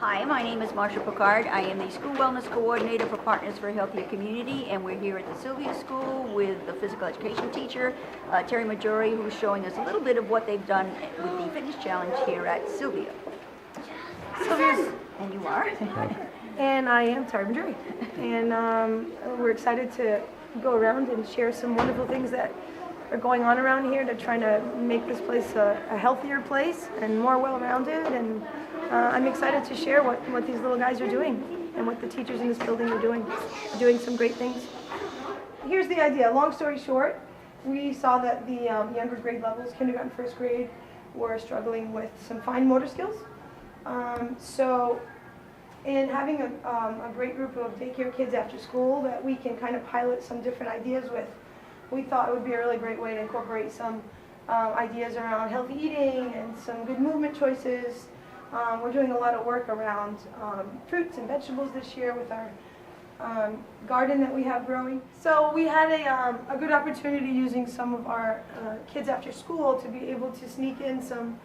Hi, my name is Marcia Picard. I am the School Wellness Coordinator for Partners for a Healthier Community, and we're here at the Silvia School with the physical education teacher, Terry Mahjoory, who's showing us a little bit of what they've done with the fitness challenge here at Silvia. Silvia's, And you are? and I am Terry Mahjoory. And we're excited to go around and share some wonderful things that are going on around here to try to make this place a healthier place and more well-rounded. And I'm excited to share what these little guys are doing and what the teachers in this building are doing some great things. Here's the idea. Long story short, we saw that the younger grade levels, kindergarten, first grade, were struggling with some fine motor skills. So in having a great group of daycare kids after school that we can kind of pilot some different ideas with, we thought it would be a really great way to incorporate some ideas around healthy eating and some good movement choices. We're doing a lot of work around fruits and vegetables this year with our garden that we have growing. So we had a good opportunity using some of our kids after school to be able to sneak in some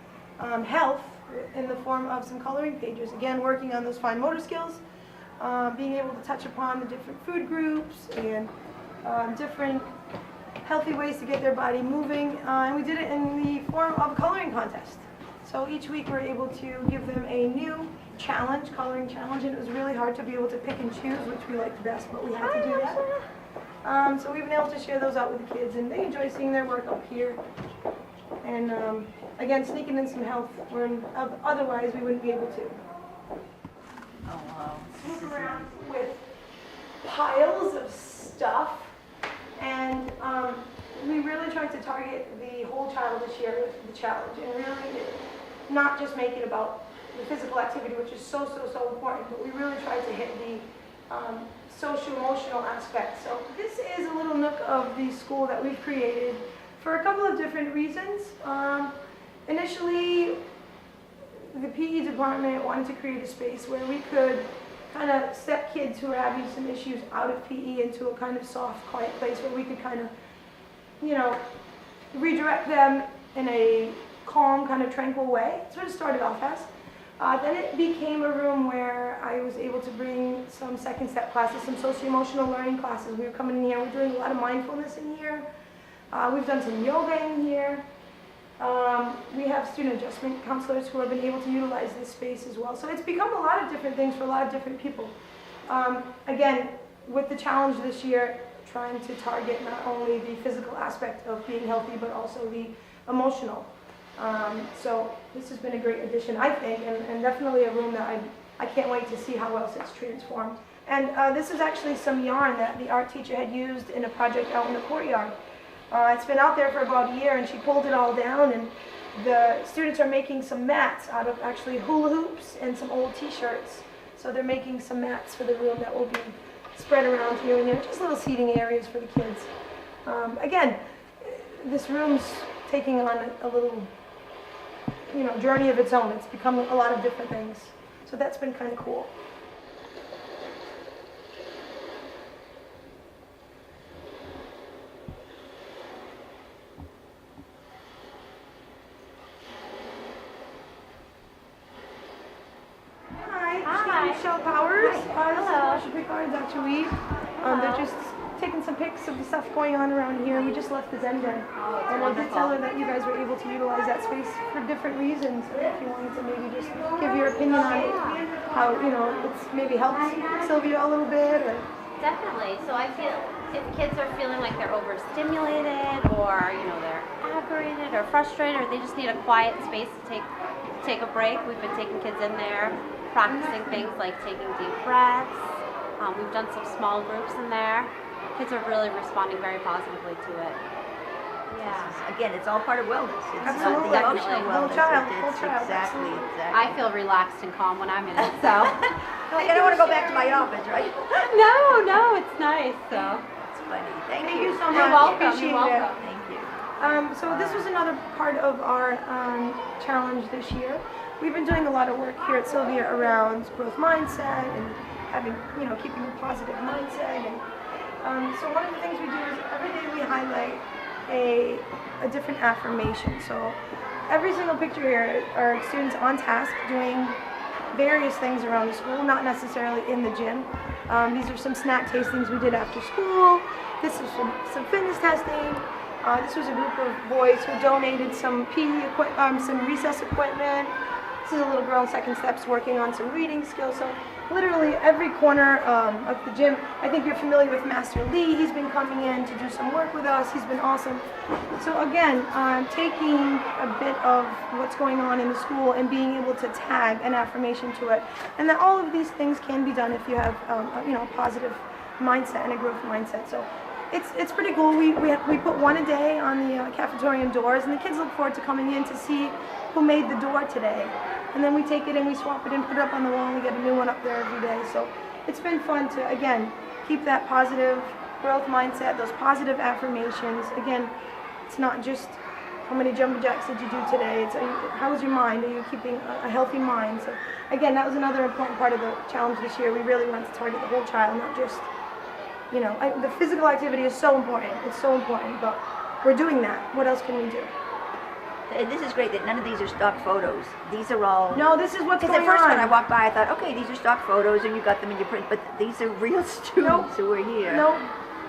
health in the form of some coloring pages. Again, working on those fine motor skills, being able to touch upon the different food groups and different healthy ways to get their body moving. And we did it in the form of a coloring contest. So each week we're able to give them a new challenge, coloring challenge, and it was really hard to be able to pick and choose which we liked best, but we had to do that. So we've been able to share those out with the kids, and they enjoy seeing their work up here. And again, sneaking in some health when otherwise we wouldn't be able to. Oh, wow. Move around with piles of stuff, and we really tried to target the whole child this year with the challenge, and really not just make it about the physical activity, which is so important, but we really tried to hit the social-emotional aspect. So this is a little nook of the school that we've created for a couple of different reasons. Initially, the PE department wanted to create a space where we could kind of step kids who are having some issues out of PE into a kind of soft, quiet place where we could kind of, redirect them in a calm, kind of tranquil way. That's what it started off as. Then it became a room where I was able to bring some second step classes, some socio-emotional learning classes. We were coming in here, we're doing a lot of mindfulness in here. We've done some yoga in here. We have student adjustment counselors who have been able to utilize this space as well. So it's become a lot of different things for a lot of different people. Again, with the challenge this year, trying to target not only the physical aspect of being healthy, but also the emotional. So this has been a great addition, I think, and definitely a room that I can't wait to see how else it's transformed. And this is actually some yarn that the art teacher had used in a project out in the courtyard. It's been out there for about a year, and she pulled it all down, and the students are making some mats out of actually hula hoops and some old t-shirts. So they're making some mats for the room that will be spread around here and there, just little seating areas for the kids. Again, this room's taking on a little, journey of its own. It's become a lot of different things. So that's been kind of cool. Michelle Powers, Marcia Picard, Dr. Weed. They're just taking some pics of the stuff going on around here. We just left the Zen Den, and I did tell her that you guys were able to utilize that space for different reasons. If you wanted to maybe just give your opinion on how it's maybe helped Silvia a little bit. Or... Definitely. So I feel if kids are feeling like they're overstimulated, or they're aggravated or frustrated, or they just need a quiet space to take a break, we've been taking kids in there, practicing things like taking deep breaths. We've done some small groups in there. Kids are really responding very positively to it. Yeah. Again, it's all part of wellness. It's Absolutely. the emotional Whole wellness. child. Exactly. I feel relaxed and calm when I'm in it, so. I don't want to go back to my office, right? No, it's nice, so. It's funny. Thank you you. so much. You're welcome. Appreciate You're welcome. it. Thank you. So this was another part of our challenge this year. We've been doing a lot of work here at Silvia around growth mindset and having, keeping a positive mindset. And so one of the things we do is every day we highlight a different affirmation. So every single picture here are students on task doing various things around the school, not necessarily in the gym. These are some snack tastings we did after school. This is some fitness testing. This was a group of boys who donated some some recess equipment. This is a little girl in second steps working on some reading skills. So literally every corner of the gym. I think you're familiar with Master Lee. He's been coming in to do some work with us. He's been awesome. So again, taking a bit of what's going on in the school and being able to tag an affirmation to it, and that all of these things can be done if you have a positive mindset and a growth mindset. So it's pretty cool. We put one a day on the cafeteria doors, and the kids look forward to coming in to see who made the door today. And then we take it and we swap it and put it up on the wall, and we get a new one up there every day. So it's been fun to, again, keep that positive growth mindset, those positive affirmations. Again, it's not just how many jumping jacks did you do today. It's how is your mind? Are you keeping a healthy mind? So again, that was another important part of the challenge this year. We really wanted to target the whole child, not just, the physical activity is so important. It's so important, but we're doing that. What else can we do? And this is great that none of these are stock photos. These are all... No, this is what's going on. Because at first when I walked by, I thought, okay, these are stock photos and you got them in your print, but these are real students who are here. No,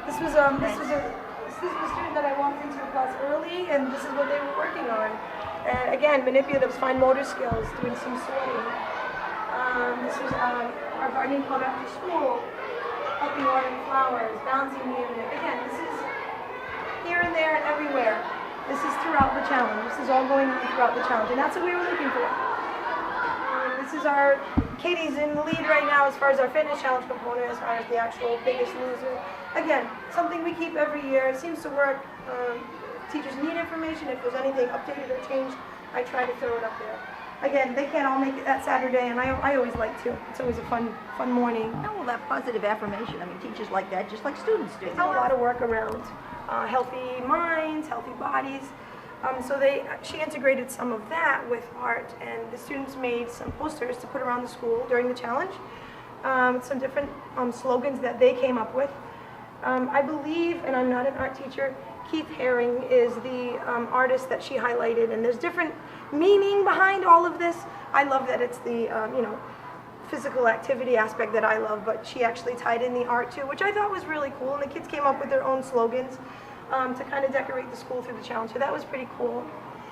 this was a student that I walked into a class early, and this is what they were working on. And again, manipulatives, fine motor skills, doing some sweating. This was our gardening club after school, helping watering flowers, balancing the unit. Again, this is here and there and everywhere. This is throughout the challenge. This is all going on throughout the challenge, and that's what we were looking for. This is Katie's in the lead right now as far as our fitness challenge component, as far as the actual biggest loser. Again, something we keep every year. It seems to work. Teachers need information. If there's anything updated or changed, I try to throw it up there. Again, they can't all make it that Saturday, and I always like to. It's always a fun morning. Oh, well, that positive affirmation. I mean, teachers like that, just like students do. There's a lot of work around healthy minds, healthy bodies. So she integrated some of that with art, and the students made some posters to put around the school during the challenge. Some different slogans that they came up with. I believe, and I'm not an art teacher, Keith Haring is the artist that she highlighted, and there's different meaning behind all of this. I love that it's the physical activity aspect that I love, but she actually tied in the art too, which I thought was really cool, and the kids came up with their own slogans to kind of decorate the school through the challenge, so that was pretty cool.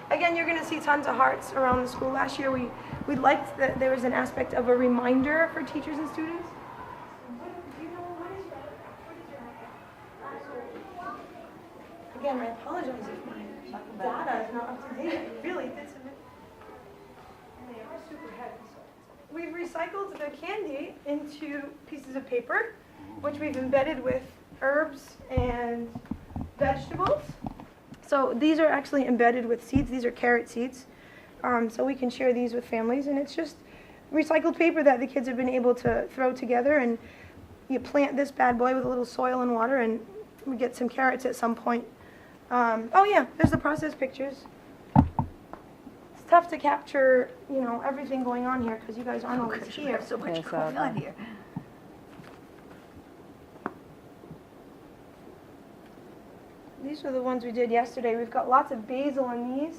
Again, you're going to see tons of hearts around the school. Last year we liked that there was an aspect of a reminder for teachers and students. Again, I apologize if my data is not up to date. I really did submit, and they are super heavy. So we've recycled the candy into pieces of paper, which we've embedded with herbs and vegetables. So these are actually embedded with seeds. These are carrot seeds. So we can share these with families, and it's just recycled paper that the kids have been able to throw together, and you plant this bad boy with a little soil and water, and we get some carrots at some point. Oh yeah, there's the process pictures. It's tough to capture, everything going on here because you guys aren't always here. There's so much going on here. These are the ones we did yesterday. We've got lots of basil in these.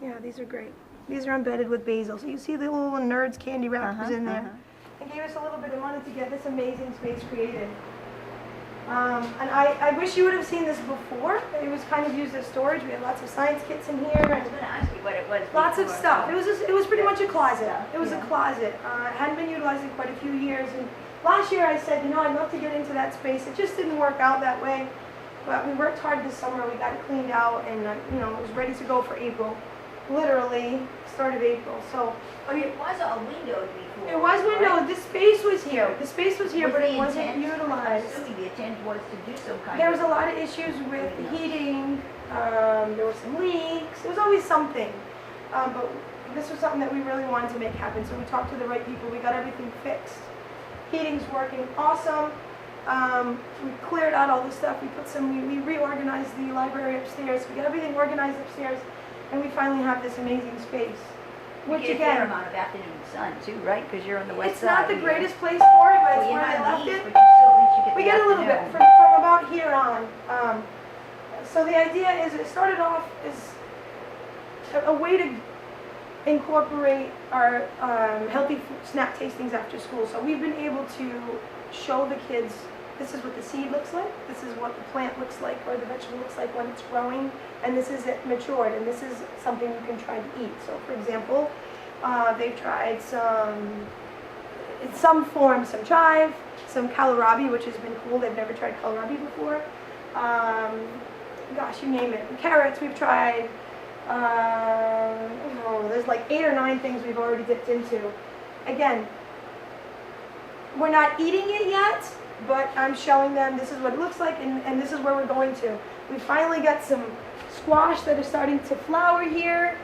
Yeah, these are great. These are embedded with basil. So you see the little Nerds candy wrappers in there. It gave us a little bit of money to get this amazing space created. And I wish you would have seen this before. It was kind of used as storage. We had lots of science kits in here. I was going to ask you what it was. Lots of stuff. It was pretty much a closet. It was a closet. It hadn't been utilized in quite a few years. And last year I said, I'd love to get into that space. It just didn't work out that way. But we worked hard this summer. We got it cleaned out, and it was ready to go for April. Literally, start of April. So It was all windowed before. it was windowed. The space was here. The space was here, Was but the it wasn't intent- utilized. Assuming the intent was to do some kind There of... was a lot of issues with the heating. There were some leaks. There was always something. But this was something that we really wanted to make happen. So we talked to the right people. We got everything fixed. Heating's working awesome. We cleared out all the stuff. We reorganized the library upstairs. We got everything organized upstairs, and we finally have this amazing space. You Which get a fair again, amount of afternoon sun too, right? Because you're on the west it's side. not the greatest place for it, but it's Well, where I left these, it. but you still, at least you get We the get a little bit afternoon. from about here on. So the idea is, it started off as a way to incorporate our healthy snack tastings after school. So we've been able to show the kids, this is what the seed looks like, this is what the plant looks like, or the vegetable looks like when it's growing, and this is it matured, and this is something you can try to eat. So for example, they've tried in some form, some chive, some kohlrabi, which has been cool. They've never tried kohlrabi before. Gosh, you name it. Carrots we've tried. There's like 8 or 9 things we've already dipped into. Again, we're not eating it yet, but I'm showing them this is what it looks like, and this is where we're going to. We finally got some squash that are starting to flower here.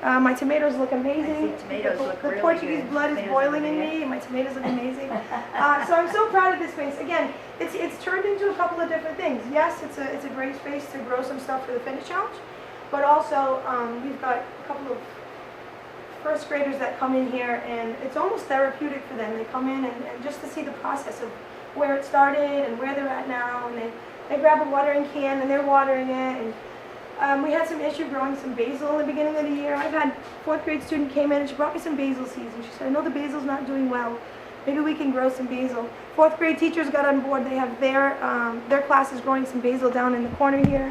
My tomatoes look amazing. I see tomatoes look the really Portuguese good. blood is Tomatoes boiling look in good. me, and my tomatoes look amazing. So I'm so proud of this space. Again, it's turned into a couple of different things. Yes, it's a great space to grow some stuff for the fitness challenge, but also we've got a couple of first graders that come in here, and it's almost therapeutic for them. They come in and just to see the process of where it started and where they're at now, and they grab a watering can and they're watering it. And we had some issue growing some basil in the beginning of the year. I've had 4th grade student came in and she brought me some basil seeds, and she said, I know the basil's not doing well. Maybe we can grow some basil. 4th grade teachers got on board. They have their class is growing some basil down in the corner here,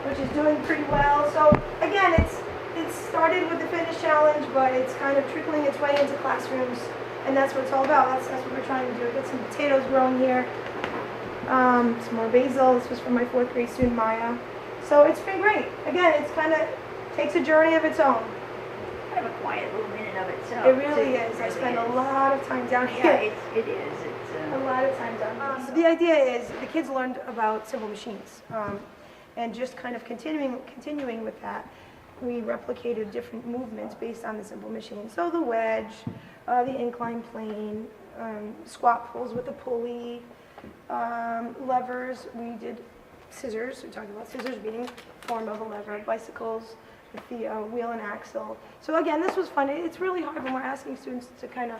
which is doing pretty well. So again, it's started with the fitness challenge, but it's kind of trickling its way into classrooms, and that's what it's all about. That's what we're trying to do. Get some potatoes growing here, some more basil. This was from my 4th grade student Maya. So it's been great. Again, it's kind of takes a journey of its own. Kind of a quiet little minute of itself. It really too. is. It I really spend a is. lot of time down Yeah, here. it is. It's A lot of time down here. The idea is the kids learned about simple machines, and just kind of continuing with that, we replicated different movements based on the simple machine. So the wedge, the incline plane, squat pulls with a pulley, levers. We did scissors. We talked about scissors being form of a lever, bicycles with the wheel and axle. So again, this was fun. It's really hard when we're asking students to kind of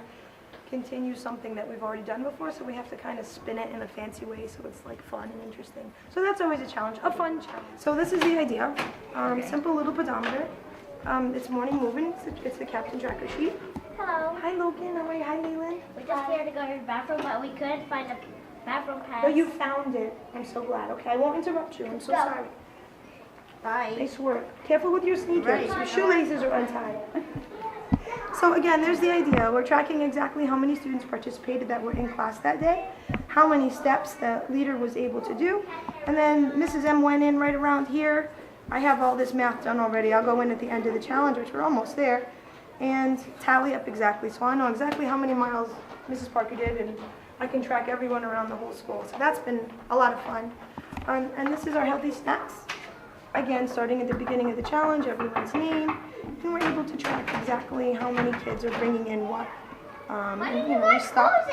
continue something that we've already done before, so we have to kind of spin it in a fancy way so it's like fun and interesting. So that's always a challenge, a fun challenge. So this is the idea. Okay. Simple little pedometer. It's morning moving. It's the captain tracker sheet. Hello. Hi Logan, how are you? Hi Leland. We're just here to go to the bathroom, but we couldn't find a bathroom pass. But you found it. I'm so glad. Okay, I won't interrupt you. I'm so Go. sorry. Bye. Nice work. Careful with your sneakers. Right. Your shoelaces are untied. So again, there's the idea. We're tracking exactly how many students participated that were in class that day, how many steps the leader was able to do, and then Mrs. M went in right around here. I have all this math done already. I'll go in at the end of the challenge, which we're almost there, and tally up exactly. So I know exactly how many miles Mrs. Parker did, and I can track everyone around the whole school. So that's been a lot of fun. And this is our healthy snacks. Again, starting at the beginning of the challenge, everyone's name, and we're able to track exactly how many kids are bringing in what. And, you know, we stop.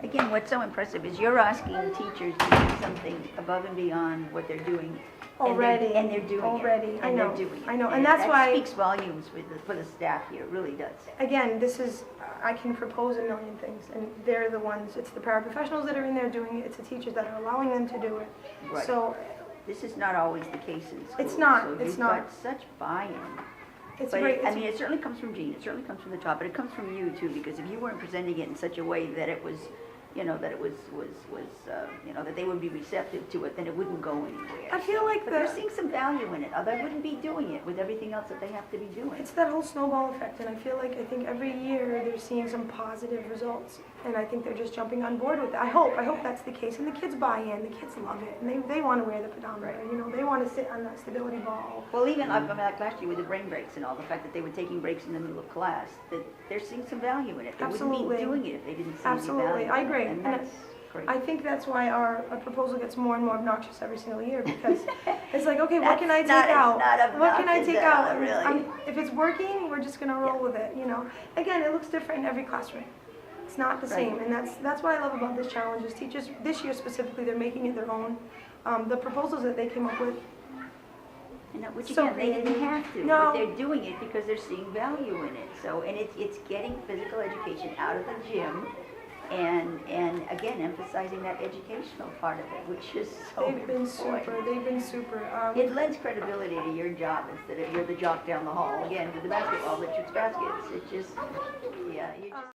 Again, what's so impressive is you're asking teachers to do something above and beyond what they're doing. Already. And they're doing Already. it. I And know. they're doing it. I know. And that's that why- speaks volumes for the staff here. It really does. Again, this is, I can propose a million things, and they're the ones, it's the paraprofessionals that are in there doing it, it's the teachers that are allowing them to do it. Right. So This is not always the case in schools. It's not, So it's you've not. got such buy-in. it's But great. I mean, it certainly comes from Jean, it certainly comes from the top, but it comes from you too, because if you weren't presenting it in such a way that it was, you know, that it was you know, that they would be receptive to it, then it wouldn't go anywhere. I feel like But they're seeing some value in it, or they wouldn't be doing it with everything else that they have to be doing. it's that whole snowball effect, and I feel like, I think every year they're seeing some positive results, and I think they're just jumping on board with it. I hope that's the case, and the kids buy in, the kids love it, and they want to wear the pedometer, you know, they want to sit on that stability ball. Well, even like last year with the brain breaks and all, the fact that they were taking breaks in the middle of class, that they're seeing some value in it. They Absolutely. wouldn't be doing it if they didn't see any Absolutely. value. I agree. And And that's great. I think that's why our proposal gets more and more obnoxious every single year, because it's like, okay, what can I take That's out? not- it's not What can I obnoxious take at all, out? really. If it's working, we're just gonna roll with it, you know? Again, it looks different in every classroom. It's not the Right. same, and that's what I love about this challenge, is teachers, this year specifically, they're making it their own. The proposals that they came up with, And that- which So again, they didn't have to, No. but they're doing it because they're seeing value in it. So, and it's getting physical education out of the gym and again, emphasizing that educational part of it, which is so They've been important. super. They've been super. It lends credibility to your job instead of you're the jock down the hall. Again, with the basketball that shoots baskets. It just, yeah. You just